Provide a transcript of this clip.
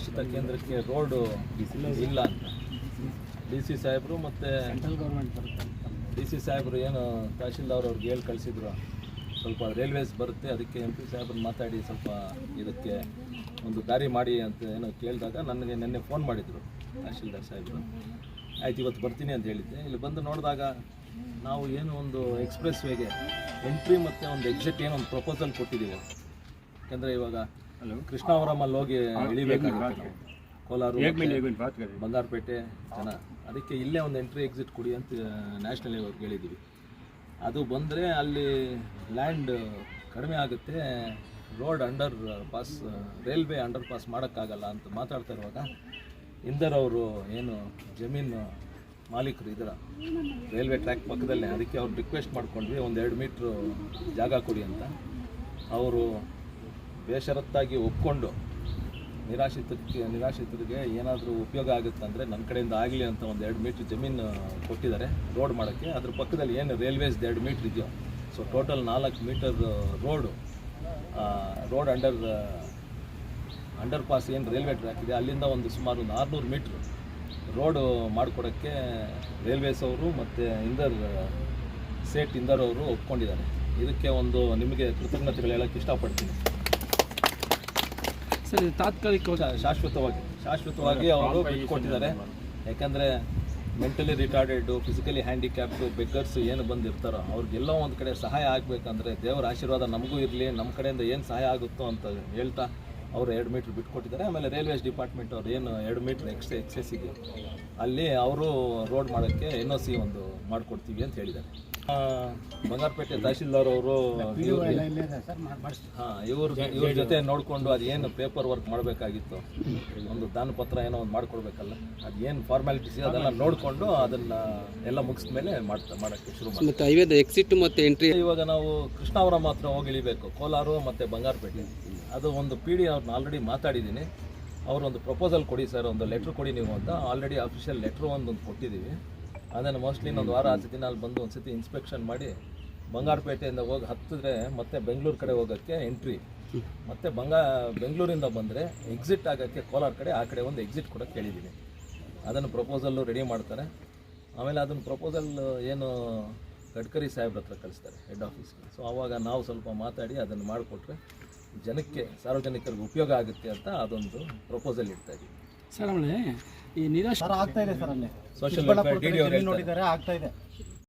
ನಿರಾಶ್ರಿತ ಕೇಂದ್ರಕ್ಕೆ ರೋಡು ಇಲ್ಲ ಅಂತ ಡಿ ಸಿ ಸಾಹೇಬರು ಮತ್ತು ಡಿ ಸಿ ಸಾಹೇಬರು ಏನು ತಹಶೀಲ್ದಾರ್ ಅವ್ರಿಗೆ ಹೇಳಿ ಕಳಿಸಿದ್ರು, ಸ್ವಲ್ಪ ರೈಲ್ವೇಸ್ ಬರುತ್ತೆ, ಅದಕ್ಕೆ ಎಂ ಪಿ ಸಾಹೇಬ್ರನ್ನ ಮಾತಾಡಿ ಸ್ವಲ್ಪ ಇದಕ್ಕೆ ಒಂದು ದಾರಿ ಮಾಡಿ ಅಂತ ಏನೋ ಕೇಳಿದಾಗ ನನಗೆ ನಿನ್ನೆ ಫೋನ್ ಮಾಡಿದರು ತಹಶೀಲ್ದಾರ್ ಸಾಹೇಬರು. ಆಯ್ತು ಇವತ್ತು ಬರ್ತೀನಿ ಅಂತ ಹೇಳಿದ್ದೆ. ಇಲ್ಲಿ ಬಂದು ನೋಡಿದಾಗ ನಾವು ಏನು ಒಂದು ಎಕ್ಸ್ಪ್ರೆಸ್ ವೇಗೆ ಎಂಟ್ರಿ ಮತ್ತು ಒಂದು ಎಕ್ಸಿಟ್ ಏನೋ ಒಂದು ಪ್ರಪೋಸಲ್ ಕೊಟ್ಟಿದ್ದೀವಿ. ಯಾಕೆಂದರೆ ಇವಾಗ ಕೃಷ್ಣಾವರಮಲ್ಲಿ ಹೋಗಿ ಇಳಿಬೇಕಾಗುತ್ತೆ ನಾವು, ಕೋಲಾರ ಬಂಗಾರಪೇಟೆ ಜನ, ಅದಕ್ಕೆ ಇಲ್ಲೇ ಒಂದು ಎಂಟ್ರಿ ಎಕ್ಸಿಟ್ ಕೊಡಿ ಅಂತ ನ್ಯಾಷನಲ್ ಹೈವೇಗೆ ಹೇಳಿದ್ದೀವಿ. ಅದು ಬಂದರೆ ಅಲ್ಲಿ ಲ್ಯಾಂಡ್ ಕಡಿಮೆ ಆಗುತ್ತೆ, road under pass, railway under pass ಮಾಡೋಕ್ಕಾಗಲ್ಲ ಅಂತ ಮಾತಾಡ್ತಾ ಇರುವಾಗ ಇಂದರ್ ಅವರು ಏನು ಜಮೀನು ಮಾಲೀಕರು ಇದರ ರೈಲ್ವೆ ಟ್ರ್ಯಾಕ್ ಪಕ್ಕದಲ್ಲೇ, ಅದಕ್ಕೆ ಅವ್ರು ರಿಕ್ವೆಸ್ಟ್ ಮಾಡ್ಕೊಂಡ್ವಿ ಒಂದು 2 ಮೀಟ್ರು ಜಾಗ ಕೊಡಿ ಅಂತ. ಅವರು ಬೇಷರತ್ತಾಗಿ ಒಪ್ಕೊಂಡು ನಿರಾಶ್ರಿತರಿಗೆ ಏನಾದರೂ ಉಪಯೋಗ ಆಗುತ್ತಂದರೆ ನನ್ನ ಕಡೆಯಿಂದ ಆಗಲಿ ಅಂತ ಒಂದು 2 ಮೀಟ್ರ್ ಜಮೀನು ಕೊಟ್ಟಿದ್ದಾರೆ ರೋಡ್ ಮಾಡೋಕ್ಕೆ. ಅದ್ರ ಪಕ್ಕದಲ್ಲಿ ಏನು ರೈಲ್ವೇಸ್ 2 ಮೀಟ್ರ್ ಇದೆಯೋ, so total 4 metre road underpass ಏನು ರೈಲ್ವೆ ಟ್ರ್ಯಾಕ್ ಇದೆ ಅಲ್ಲಿಂದ ಒಂದು ಸುಮಾರು ಒಂದು 600 ಮೀಟ್ರ್ ರೋಡು ಮಾಡಿಕೊಡೋಕ್ಕೆ ರೈಲ್ವೇಸ್ ಅವರು ಮತ್ತು ಇಂದರ್ ಅವರು ಒಪ್ಕೊಂಡಿದ್ದಾರೆ. ಇದಕ್ಕೆ ಒಂದು ನಿಮಗೆ ಕೃತಜ್ಞತೆಗಳು ಹೇಳೋಕ್ಕೆ ಇಷ್ಟಪಡ್ತೀನಿ ಸರ್. ತಾತ್ಕಾಲಿಕ ಶಾಶ್ವತವಾಗಿ ಅವರು ಕೊಟ್ಟಿದ್ದಾರೆ. ಯಾಕಂದರೆ ಮೆಂಟಲಿ ರಿಟಾರ್ಡೆಡು, ಫಿಸಿಕಲಿ ಹ್ಯಾಂಡಿಕ್ಯಾಪ್ಟು, ಬೆಗ್ಗರ್ಸ್ ಏನು ಬಂದಿರ್ತಾರೋ ಅವ್ರಿಗೆಲ್ಲೋ ಒಂದು ಕಡೆ ಸಹಾಯ ಆಗಬೇಕಂದ್ರೆ ದೇವರ ಆಶೀರ್ವಾದ ನಮಗೂ ಇರಲಿ, ನಮ್ಮ ಕಡೆಯಿಂದ ಏನು ಸಹಾಯ ಆಗುತ್ತೋ ಅಂತ ಹೇಳ್ತಾ ಅವರು 2 ಮೀಟ್ರ್ ಬಿಟ್ಕೊಟ್ಟಿದ್ದಾರೆ. ಆಮೇಲೆ ರೈಲ್ವೇಸ್ ಡಿಪಾರ್ಟ್ಮೆಂಟ್ ಅವ್ರು ಏನು 2 ಮೀಟ್ರ್ ಎಕ್ಸೆಸ್ ಇದೆ ಅಲ್ಲಿ ಅವರು ರೋಡ್ ಮಾಡೋಕ್ಕೆ NOC ಒಂದು ಮಾಡಿಕೊಡ್ತೀವಿ ಅಂತ ಹೇಳಿದ್ದಾರೆ. ಬಂಗಾರಪೇಟೆ ತಹಶೀಲ್ದಾರ್ ಅವರು ಇವ್ರ ಜೊತೆ ನೋಡಿಕೊಂಡು ಅದು ಏನು ಪೇಪರ್ ವರ್ಕ್ ಮಾಡಬೇಕಾಗಿತ್ತು, ಒಂದು ದಾನಪತ್ರ ಏನೋ ಒಂದು ಮಾಡಿಕೊಡ್ಬೇಕಲ್ಲ, ಅದು ಏನು ಫಾರ್ಮ್ಯಾಲಿಟೀಸ್ ಅದೆಲ್ಲ ನೋಡಿಕೊಂಡು ಅದನ್ನು ಎಲ್ಲ ಮುಗಿಸಿದ ಮೇಲೆ ಮಾಡೋಕ್ಕೆ ಶುರು ಮಾಡಿ. ಹೈವೇದ ಎಕ್ಸಿಟ್ ಮತ್ತು ಎಂಟ್ರಿ ಇವಾಗ ನಾವು ಕೃಷ್ಣಾವರ ಮಾತ್ರ ಹೋಗಿ ಇಳಿಬೇಕು, ಕೋಲಾರ ಮತ್ತು ಬಂಗಾರಪೇಟೆ. ಅದು ಒಂದು PD ಅವ್ರನ್ನ ಆಲ್ರೆಡಿ ಮಾತಾಡಿದ್ದೀನಿ. ಅವರು ಒಂದು ಪ್ರಪೋಸಲ್ ಕೊಡಿ ಸರ್, ಒಂದು ಲೆಟ್ರ್ ಕೊಡಿ ನೀವು ಅಂತ. ಆಲ್ರೆಡಿ ಅಫಿಷಿಯಲ್ ಲೆಟ್ರ್ ಒಂದು ಕೊಟ್ಟಿದ್ದೀವಿ. ಅದನ್ನು ಮೋಸ್ಟ್ಲಿ ಇನ್ನೊಂದು ವಾರ 10 ದಿನ ಅಲ್ಲಿ ಬಂದು ಒಂದು ಸತಿ ಇನ್ಸ್ಪೆಕ್ಷನ್ ಮಾಡಿ ಬಂಗಾರಪೇಟೆಯಿಂದ ಹೋಗಿ ಹತ್ತಿದ್ರೆ ಮತ್ತೆ ಬೆಂಗಳೂರು ಕಡೆ ಹೋಗೋಕ್ಕೆ ಎಂಟ್ರಿ, ಮತ್ತು ಬೆಂಗಳೂರಿಂದ ಬಂದರೆ ಎಕ್ಸಿಟ್ ಆಗೋಕ್ಕೆ ಕೋಲಾರ ಕಡೆ, ಆ ಕಡೆ ಒಂದು ಎಕ್ಸಿಟ್ ಕೊಡೋಕ್ಕೆ ಹೇಳಿದ್ದೀನಿ. ಅದನ್ನು ಪ್ರಪೋಸಲ್ಲು ರೆಡಿ ಮಾಡ್ತಾರೆ. ಆಮೇಲೆ ಅದನ್ನು ಪ್ರಪೋಸಲ್ ಏನು ಗಡ್ಕರಿ ಸಾಹೇಬ್ರ ಹತ್ರ ಕಳಿಸ್ತಾರೆ ಹೆಡ್ ಆಫೀಸ್ಗೆ. ಸೊ ಆವಾಗ ನಾವು ಸ್ವಲ್ಪ ಮಾತಾಡಿ ಅದನ್ನು ಮಾಡಿಕೊಟ್ರೆ ಜನಕ್ಕೆ, ಸಾರ್ವಜನಿಕರಿಗೆ ಉಪಯೋಗ ಆಗುತ್ತೆ ಅಂತ ಅದೊಂದು ಪ್ರಪೋಸಲ್ ಇಡ್ತಾ ಇದ್ದೀವಿ ಸರ್. ಆಮೇಲೆ ಈ ನಿರಾಶ್ರಿತ ಆಗ್ತಾ ಇದೆ ಸರ್, ಅಲ್ಲಿ ಸೋಷಿಯಲ್ ನೋಡಿದ್ದಾರೆ ಆಗ್ತಾ ಇದೆ.